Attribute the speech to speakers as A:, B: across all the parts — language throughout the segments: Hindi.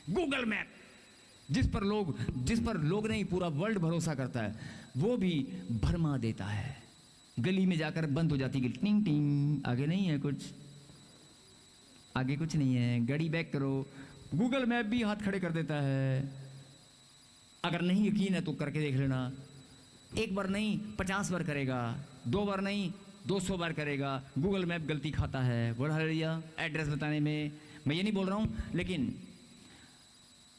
A: गूगल मैप जिस पर लोग नहीं पूरा वर्ल्ड भरोसा करता है, वो भी भरमा देता है। गली में जाकर बंद हो जाती है, टिंग टिंग, आगे नहीं है कुछ, आगे कुछ नहीं है, गाड़ी बैक करो। गूगल मैप भी हाथ खड़े कर देता है। अगर नहीं यकीन है तो करके देख लेना। एक बार नहीं 50 बार करेगा, 2 बार नहीं 200 बार करेगा, गूगल मैप गलती खाता है। बोल हालेलुया। एड्रेस बताने में मैं ये नहीं बोल रहा हूँ, लेकिन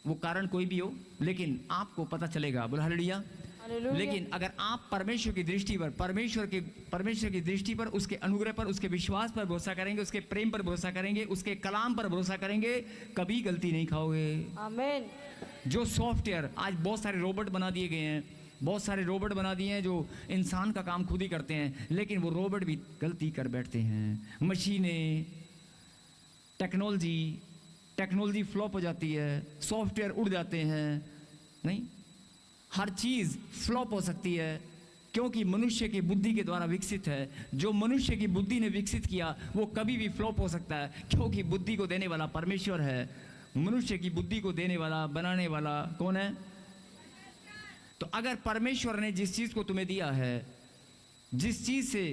A: वो कारण कोई भी हो, लेकिन आपको पता चलेगा। बोल हालेलुया। लेकिन अगर आप परमेश्वर की दृष्टि पर, परमेश्वर की दृष्टि पर, उसके अनुग्रह पर, उसके विश्वास पर भरोसा करेंगे, उसके प्रेम पर भरोसा करेंगे, उसके कलाम पर भरोसा करेंगे, कभी गलती नहीं खाओगे। आमीन। जो सॉफ्टवेयर आज बहुत सारे रोबोट बना दिए गए हैं, बहुत सारे रोबोट बना दिए हैं जो इंसान का काम खुद ही करते हैं, लेकिन वो रोबोट भी गलती कर बैठते हैं। मशीनें, टेक्नोलॉजी फ्लॉप हो जाती है, सॉफ्टवेयर उड़ जाते हैं। नहीं, हर चीज़ फ्लॉप हो सकती है, क्योंकि मनुष्य की बुद्धि के द्वारा विकसित है। जो मनुष्य की बुद्धि ने विकसित किया वो कभी भी फ्लॉप हो सकता है, क्योंकि बुद्धि को देने वाला परमेश्वर है। मनुष्य की बुद्धि को देने वाला, बनाने वाला कौन है? तो अगर परमेश्वर ने जिस चीज़ को तुम्हें दिया है, जिस चीज़ से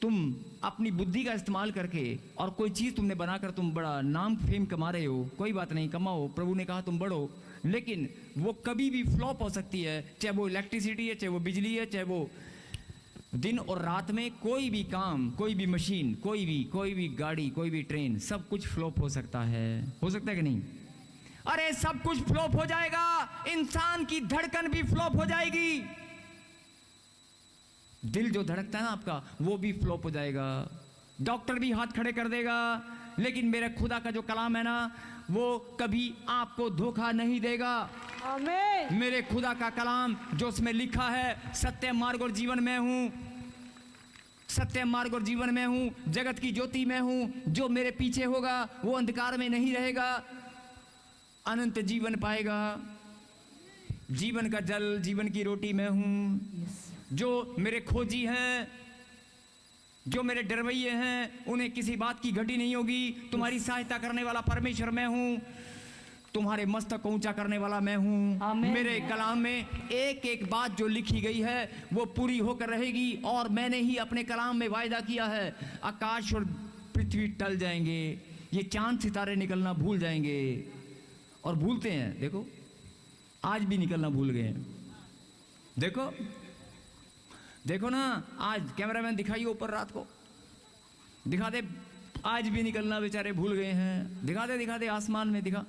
A: तुम अपनी बुद्धि का इस्तेमाल करके और कोई चीज़ तुमने बनाकर तुम बड़ा नाम फेम कमा रहे हो, कोई बात नहीं, कमाओ, प्रभु ने कहा तुम बढ़ो, लेकिन वो कभी भी फ्लॉप हो सकती है। चाहे वो इलेक्ट्रिसिटी है, चाहे वो बिजली है, चाहे वो दिन और रात में कोई भी काम, कोई भी मशीन, कोई भी गाड़ी, कोई भी ट्रेन, सब कुछ फ्लॉप हो सकता है। हो सकता है कि नहीं? अरे सब कुछ फ्लॉप हो जाएगा, इंसान की धड़कन भी फ्लॉप हो जाएगी। दिल जो धड़कता है ना आपका, वो भी फ्लॉप हो जाएगा। डॉक्टर भी हाथ खड़े कर देगा, लेकिन मेरे खुदा का जो कलाम है ना, वो कभी आपको धोखा नहीं देगा। आमीन। मेरे खुदा का कलाम जो उसमें लिखा है, सत्य मार्ग और जीवन में हूं, सत्य मार्ग और जीवन में हूं, जगत की ज्योति में हूं। जो मेरे पीछे होगा वो अंधकार में नहीं रहेगा, अनंत जीवन पाएगा। जीवन का जल, जीवन की रोटी मैं हूं। जो मेरे खोजी हैं, जो मेरे डरवैये हैं, उन्हें किसी बात की घटी नहीं होगी। तुम्हारी सहायता करने वाला परमेश्वर मैं हूं, तुम्हारे मस्तक को ऊंचा करने वाला मैं हूं। मेरे कलाम में एक एक बात जो लिखी गई है वो पूरी होकर रहेगी, और मैंने ही अपने कलाम में वायदा किया है, आकाश और पृथ्वी टल जाएंगे, ये चांद सितारे निकलना भूल जाएंगे। और भूलते हैं, देखो आज भी निकलना भूल गए हैं। देखो ना, आज कैमरामैन दिखाइए ऊपर, रात को दिखा दे, आज भी निकलना बेचारे भूल गए हैं। दिखा दे आसमान में, दिखा।